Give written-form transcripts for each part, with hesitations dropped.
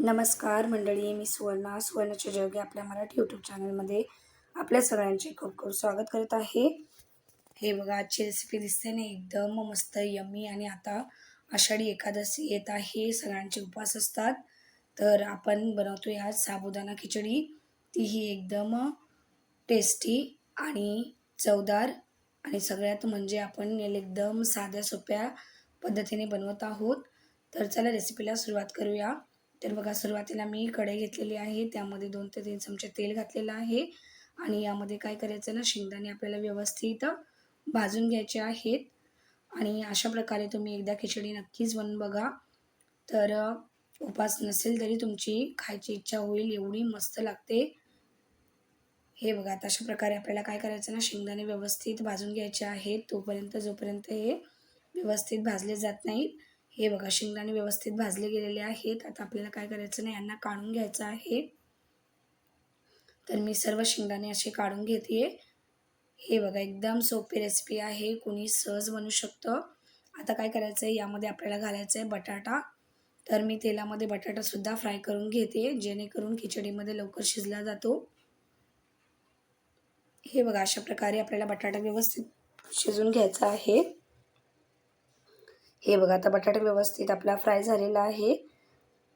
नमस्कार मंडळी, मी सुवर्णाचे जग आपल्या मराठी यूट्यूब चॅनलमध्ये आपल्या सगळ्यांचे खूप खूप स्वागत करत आहे. हे बघा, आजची रेसिपी दिसते ना, एकदम मस्त यम्मी. आणि आता आषाढी एकादशी येत आहे, सगळ्यांचे उपवास असतात. तर आपण बनवतोय आज साबुदाणा खिचडी. तीही एकदम टेस्टी आणि चवदार, आणि सगळ्यात म्हणजे आपण याला एकदम साध्या सोप्या पद्धतीने बनवत आहोत. तर चला रेसिपीला सुरुवात करूया. तर बघा, सुरुवातीला मी कढई घेतलेली आहे, त्यामध्ये 2 ते 3 चमचे तेल घातलेलं आहे. आणि यामध्ये काय करायचं ना, शेंगदाणे आपल्याला व्यवस्थित भाजून घ्यायचे आहेत. आणि अशा प्रकारे तुम्ही एकदा खिचडी नक्कीच बनवून बघा. तर उपास नसेल तरी तुमची खायची इच्छा होईल, एवढी मस्त लागते. हे बघा, आता अशा प्रकारे आपल्याला काय करायचं ना, शेंगदाणे व्यवस्थित भाजून घ्यायचे आहेत, जोपर्यंत हे व्यवस्थित भाजले जात नाहीत. हे बघा, शेंगदाणे व्यवस्थित भाजले गेलेले आहेत. आता आपल्याला काय करायचं नाही, यांना काढून घ्यायचं आहे. तर मी सर्व शेंगदाणे असे काढून घेते. हे बघा, एकदम सोपी रेसिपी आहे, कोणी सहज बनवू शकतं. आता काय करायचं आहे, यामध्ये आपल्याला घालायचं आहे बटाटा. तर मी तेलामध्ये बटाटासुद्धा फ्राय करून घेते, जेणेकरून खिचडीमध्ये लवकर शिजला जातो. हे बघा, अशा प्रकारे आपल्याला बटाटा व्यवस्थित शिजून घ्यायचा आहे. हे बघा, आता बटाटा व्यवस्थित आपला फ्राय झालेला आहे.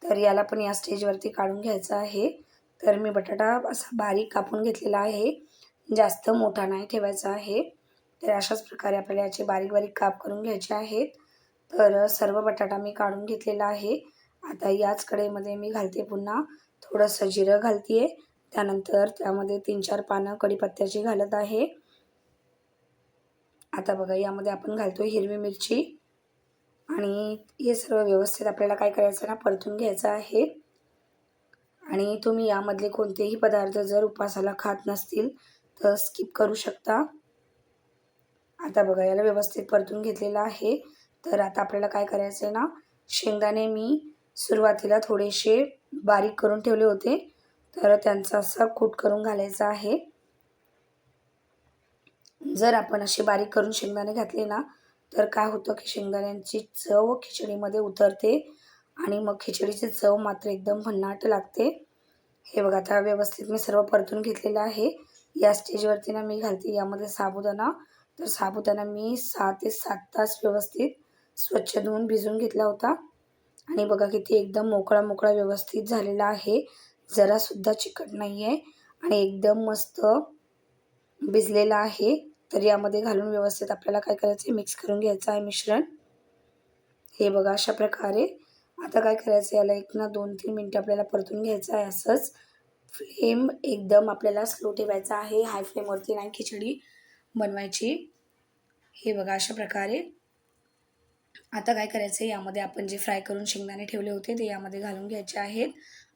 तर याला पण या स्टेजवरती काढून घ्यायचं आहे. तर मी बटाटा असा बारीक कापून घेतलेला आहे, जास्त मोठा नाही ठेवायचा आहे. तर अशाच प्रकारे आपल्याला याचे बारीक बारीक काप करून घ्यायचे आहेत. तर सर्व बटाटा मी काढून घेतलेला आहे. आता याच कढईमध्ये मी घालते पुन्हा थोडंसं जिरं घालते. त्यानंतर त्यामध्ये 3-4 पानं कढीपत्त्याची घालत आहे. आता बघा, यामध्ये आपण घालतो हिरवी मिरची. आणि हे सर्व व्यवस्थित आपल्याला काय करायचं ना, परतून घ्यायचं आहे. आणि तुम्ही यामधले कोणतेही पदार्थ जर उपासाला खात नसतील तर स्किप करू शकता. आता बघा, याला व्यवस्थित परतून घेतलेलं आहे. तर आता आपल्याला काय करायचं आहे ना, शेंगदाणे मी सुरुवातीला थोडेसे बारीक करून ठेवले होते, तर त्यांचा असा कूट करून घालायचा आहे. जर आपण असे बारीक करून शेंगदाणे घातले ना, तर काय होतं की शेंगदाण्यांची चव खिचडीमध्ये उतरते आणि मग खिचडीची चव मात्र एकदम भन्नाट लागते. हे बघा, आता व्यवस्थित मी सर्व परतून घेतलेलं आहे. या स्टेजवरती ना मी घालते यामध्ये साबुदाणा. तर साबुदाणा मी 6 ते 7 तास व्यवस्थित स्वच्छ धुवून भिजवून घेतला होता. आणि बघा, किती एकदम मोकळा मोकळा व्यवस्थित झालेला आहे, जरासुद्धा चिकट नाही आहे आणि एकदम मस्त भिजलेला आहे. तर यामध्ये घालून व्यवस्थित आपल्याला काय करायचं आहे, मिक्स करून घ्यायचं आहे मिश्रण. हे बघा, अशा प्रकारे आता काय करायचं, याला 1 ना 2-3 मिनटं आपल्याला परतून घ्यायचं आहे. असंच फ्लेम एकदम आपल्याला स्लो ठेवायचा आहे, हाय फ्लेमवरती नाही खिचडी बनवायची. हे बघा, अशा प्रकारे आता काय करायचं आहे, यामध्ये आपण जे फ्राय करून शेंगदाणे ठेवले होते ते यामध्ये घालून घ्यायचे आहेत.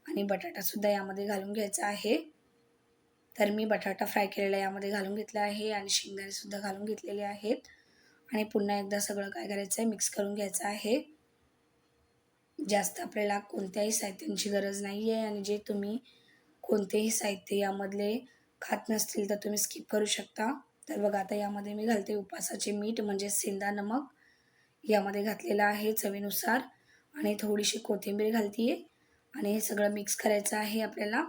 आणि बटाटासुद्धा यामध्ये घालून घ्यायचा आहे. तर मी बटाटा फ्राय केलेला यामध्ये घालून घेतला आहे आणि शेंगदाणेसुद्धा घालून घेतलेले आहेत. आणि पुन्हा एकदा सगळं काय करायचं आहे, मिक्स करून घ्यायचं आहे. जास्त आपल्याला कोणत्याही साहित्यांची गरज नाही आहे, आणि जे तुम्ही कोणतेही साहित्य यामधले खात नसतील तर तुम्ही स्किप करू शकता. तर बघा, आता यामध्ये मी घालते उपासाचे मीठ म्हणजे सेंधा नमक. यामध्ये घातलेलं आहे चवीनुसार, आणि थोडीशी कोथिंबीर घालते आहे. आणि हे सगळं मिक्स करायचं आहे आपल्याला.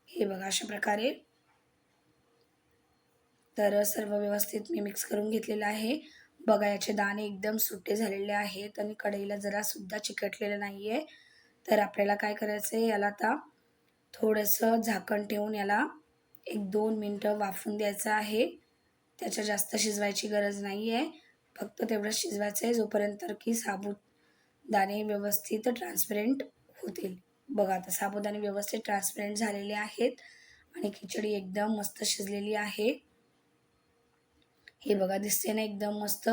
हे बघा, अशा प्रकारे तर सर्व व्यवस्थित मी मिक्स करून घेतलेलं आहे. बघा, याचे दाणे एकदम सुट्टे झालेले आहेत आणि कढईला जरासुद्धा चिकटलेलं नाही आहे. तर आपल्याला काय करायचं आहे, याला आता थोडंसं झाकण ठेवून याला 1-2 मिनटं वाफवून द्यायचं आहे. त्याच्या जास्त शिजवायची गरज नाही आहे. फक्त तेवढंच शिजवायचं आहे जोपर्यंत की साबुदाणे व्यवस्थित ट्रान्सपरंट होतील. बघा, आता साबुदाणे व्यवस्थित ट्रान्सपरंट झालेले आहेत आणि खिचडी एकदम मस्त शिजलेली आहे. हे बघा, दिसते ना एकदम मस्त.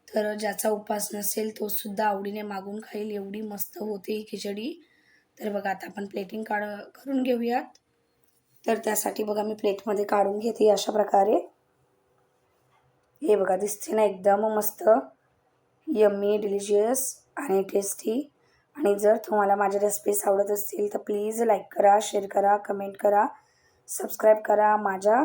तर ज्याचा उपास नसेल तो सुद्धा आवडीने मागून खाईल, एवढी मस्त होते ही खिचडी. तर बघा, आता आपण प्लेटिंग करून घेऊयात. तर त्यासाठी बघा, मी प्लेटमध्ये काढून घेते अशा प्रकारे. हे बघा, दिसते ना एकदम मस्त, यम्मी, डिलिशियस आणि टेस्टी. आणि जर तुम्हाला माझ्या रेसिपीज आवडत असतील तर प्लीज लाईक करा, शेअर करा, कमेंट करा, सबस्क्राईब करा माझ्या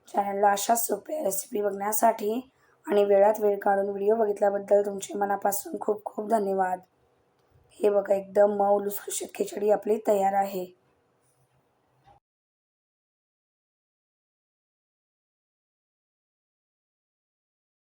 चॅनलला अशाच सोप्या रेसिपी बघण्यासाठी. आणि वेळात वेळ काढून व्हिडिओ बघितल्याबद्दल तुमचे मनापासून खूप खूप धन्यवाद. हे बघा एकदम मऊ लुसलुशीत खिचडी आपली तयार आहे.